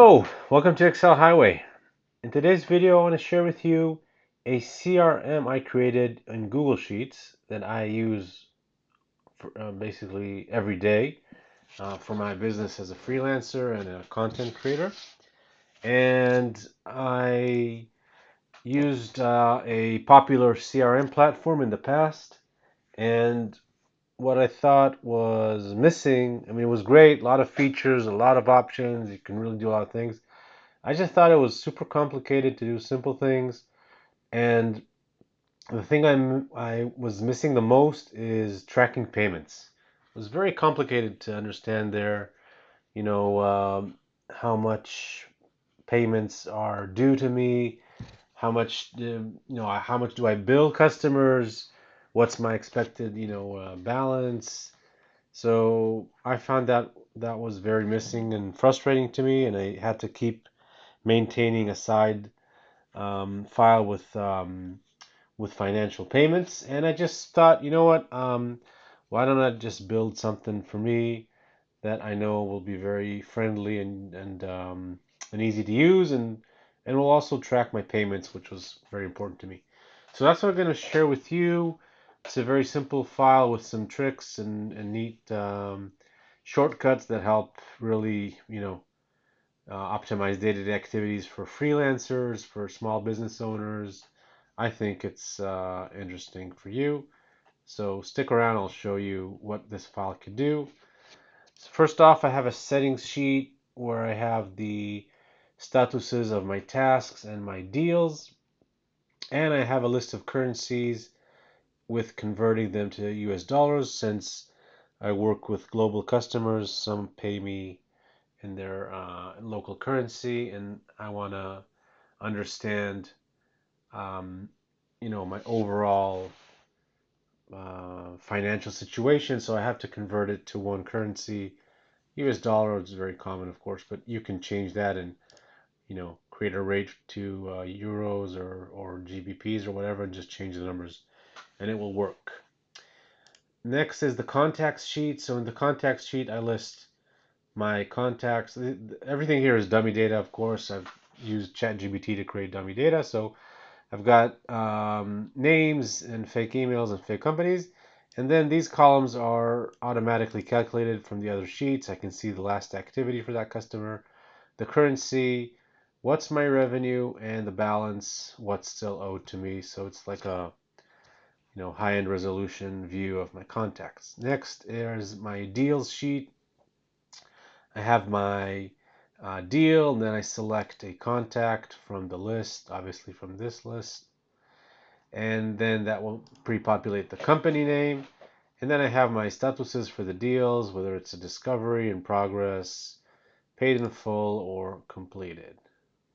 Hello, welcome to Excel Highway. In today's video, I want to share with you a CRM I created in Google Sheets that I use for, basically every day for my business as a freelancer and a content creator. And I used a popular CRM platform in the past, and what I thought was missing, I mean, it was great, a lot of features, a lot of options, you can really do a lot of things. I just thought it was super complicated to do simple things, and the thing I was missing the most is tracking payments. It was very complicated to understand there, you know, how much payments are due to me, how much do I bill customers, what's my expected, balance. So I found that was very missing and frustrating to me, and I had to keep maintaining a side file with financial payments. And I just thought, you know what? Why don't I just build something for me that I know will be very friendly and easy to use, and will also track my payments, which was very important to me. So that's what I'm going to share with you. It's a very simple file with some tricks and neat shortcuts that help really, optimize day-to-day activities for freelancers, for small business owners. I think it's interesting for you. So stick around, I'll show you what this file could do. So first off, I have a settings sheet where I have the statuses of my tasks and my deals, and I have a list of currencies with converting them to US dollars since I work with global customers. Some pay me in their local currency, and I want to understand, um, my overall financial situation. So I have to convert it to one currency. US dollar is very common, of course, but you can change that and create a rate to euros or GBPs or whatever, and just change the numbers, and it will work. Next is the contacts sheet. So in the contacts sheet, I list my contacts. Everything here is dummy data, of course. I've used ChatGPT to create dummy data. So I've got names and fake emails and fake companies. And then these columns are automatically calculated from the other sheets. I can see the last activity for that customer, the currency, what's my revenue, and the balance, what's still owed to me. So it's like a high-end resolution view of my contacts. Next is my deals sheet. I have my deal, and then I select a contact from the list, obviously from this list, and then that will pre-populate the company name. And then I have my statuses for the deals, whether it's a discovery, in progress, paid in full, or completed.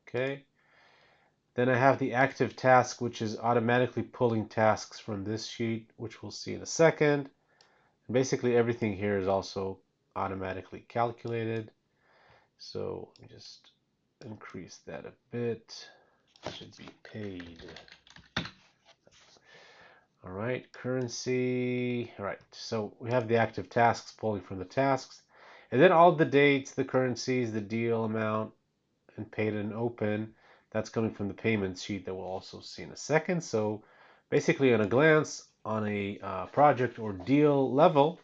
Okay. Then I have the active task, which is automatically pulling tasks from this sheet, which we'll see in a second. And basically everything here is also automatically calculated. So let me just increase that a bit. It should be paid. All right, currency. All right, so we have the active tasks pulling from the tasks. And then all the dates, the currencies, the deal amount, and paid and open, that's coming from the payments sheet that we'll also see in a second. So basically, on a glance, on a project or deal level,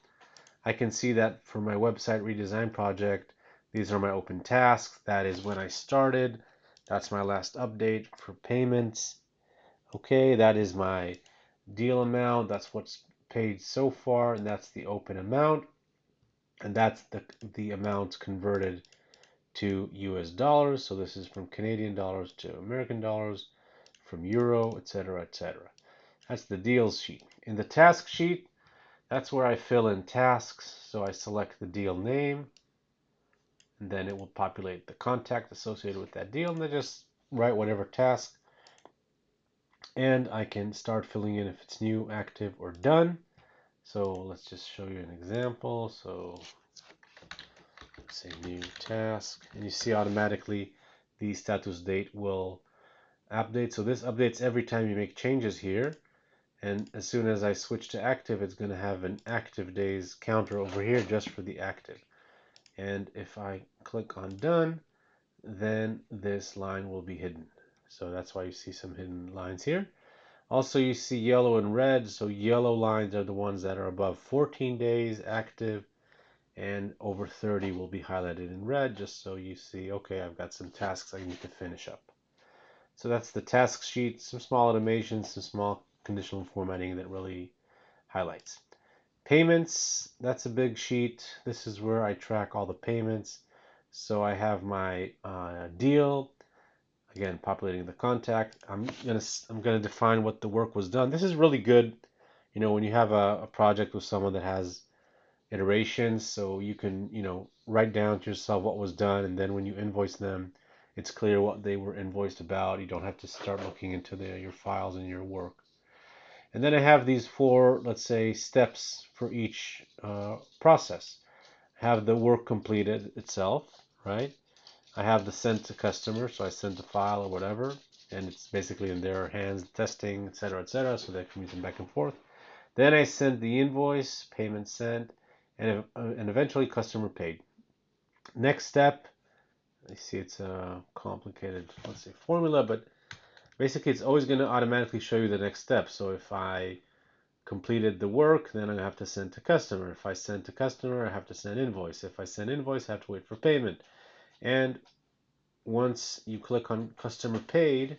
I can see that for my website redesign project, these are my open tasks. That is when I started. That's my last update for payments. Okay, that is my deal amount. That's what's paid so far, and that's the open amount. And that's the amount converted to US dollars. So this is from Canadian dollars to American dollars, from euro, etc., etc. That's the deals sheet. In the task sheet, that's where I fill in tasks. So I select the deal name, and then it will populate the contact associated with that deal, and then just write whatever task, and I can start filling in if it's new, active, or done. So let's just show you an example. So say new task, and you see automatically the status date will update. So this updates every time you make changes here. And as soon as I switch to active, it's going to have an active days counter over here just for the active. And if I click on done, then this line will be hidden. So that's why you see some hidden lines here. Also, you see yellow and red. So yellow lines are the ones that are above 14 days active, and over 30 will be highlighted in red, just so you see, okay, I've got some tasks I need to finish up. So that's the task sheet, some small automations, some small conditional formatting that really highlights. Payments, that's a big sheet. This is where I track all the payments. So I have my deal, again, populating the contact. I'm gonna define what the work was done. This is really good, when you have a project with someone that has iterations, so you can, write down to yourself what was done, and then when you invoice them, it's clear what they were invoiced about. You don't have to start looking into your files and your work. And then I have these four, let's say, steps for each process. I have the work completed itself, right? I have the sent to customer, so I send the file or whatever, and it's basically in their hands, testing, etc., so they can use them back and forth. Then I send the invoice, payment sent, and eventually customer paid. Next step, I see it's a complicated, let's say, formula, but basically it's always going to automatically show you the next step. So if I completed the work, then I have to send to customer. If I send to customer, I have to send invoice. If I send invoice, I have to wait for payment. And once you click on customer paid,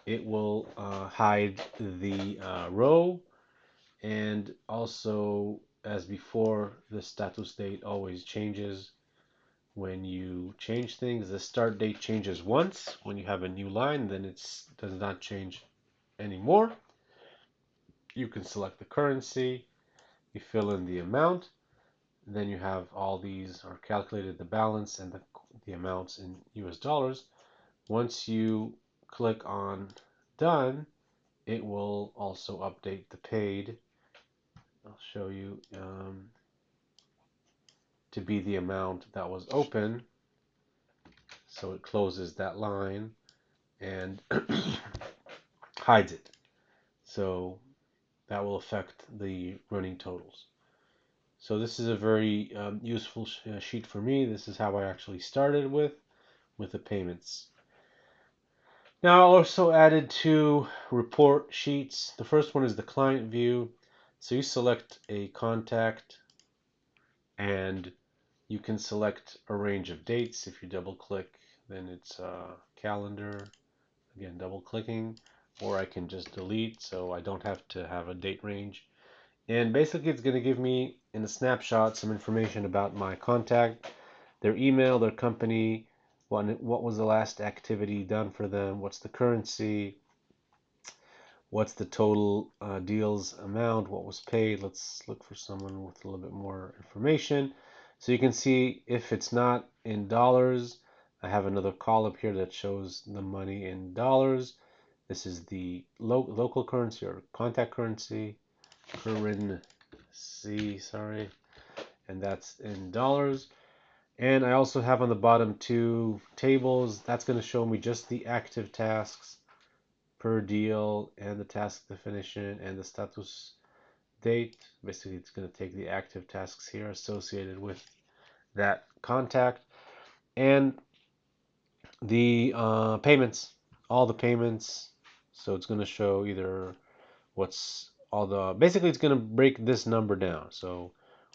it will hide the row, and also, as before, the status date always changes when you change things. The start date changes once when you have a new line, then it does not change anymore. You can select the currency, you fill in the amount, then you have all these are calculated, the balance and the amounts in US dollars. Once you click on done, it will also update the paid. I'll show you to be the amount that was open. So it closes that line and hides it. So that will affect the running totals. So this is a very useful sheet for me. This is how I actually started with the payments. Now I also added two report sheets. The first one is the client view. So you select a contact and you can select a range of dates. If you double click, then it's calendar. Again, double clicking, or I can just delete so I don't have to have a date range. And basically it's going to give me in a snapshot some information about my contact, their email, their company, what was the last activity done for them, what's the currency, what's the total deals amount, what was paid. Let's look for someone with a little bit more information. So you can see if it's not in dollars, I have another call up here that shows the money in dollars. This is the local currency or contact currency, currency, sorry, and that's in dollars. And I also have on the bottom two tables. That's going to show me just the active tasks per deal and the task definition and the status date. Basically, it's going to take the active tasks here associated with that contact and the payments, all the payments. So it's going to show either what's all the, basically it's going to break this number down. So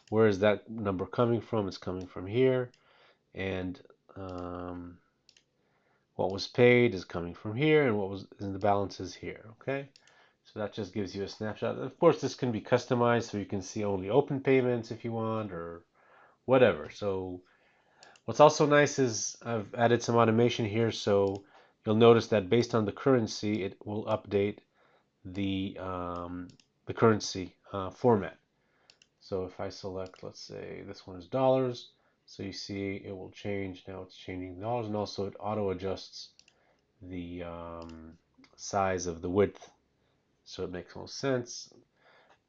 where is that number coming from? It's coming from here, and um, what was paid is coming from here, and what was in the balance is here. Okay, so that just gives you a snapshot. Of course, this can be customized, so you can see only open payments if you want, or whatever. So what's also nice is I've added some automation here, so you'll notice that based on the currency, it will update the currency format. So if I select, let's say this one is dollars, so you see it will change. Now it's changing dollars, and also it auto adjusts the size of the width, so it makes more sense.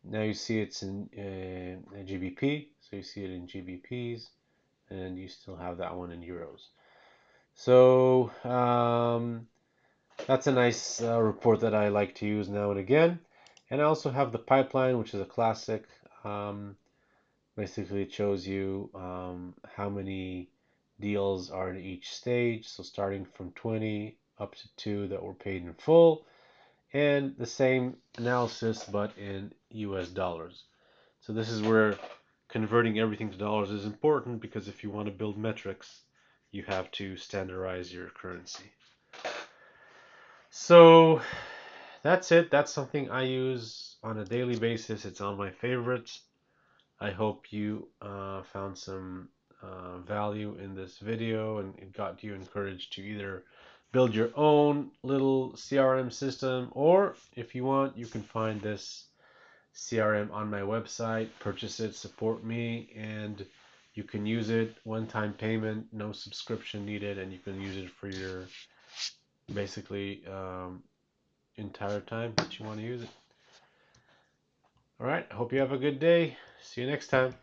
Now you see it's in GBP, so you see it in GBPs, and you still have that one in euros. So that's a nice report that I like to use now and again. And I also have the pipeline, which is a classic. Basically, it shows you how many deals are in each stage. So starting from 20 up to 2 that were paid in full, and the same analysis but in US dollars. So this is where converting everything to dollars is important, because if you want to build metrics, you have to standardize your currency. So that's it. That's something I use on a daily basis. It's on my favorites. I hope you found some value in this video, and it got you encouraged to either build your own little CRM system, or if you want, you can find this CRM on my website, purchase it, support me, and you can use it one-time payment, no subscription needed, and you can use it for your basically entire time that you want to use it. All right, I hope you have a good day. See you next time.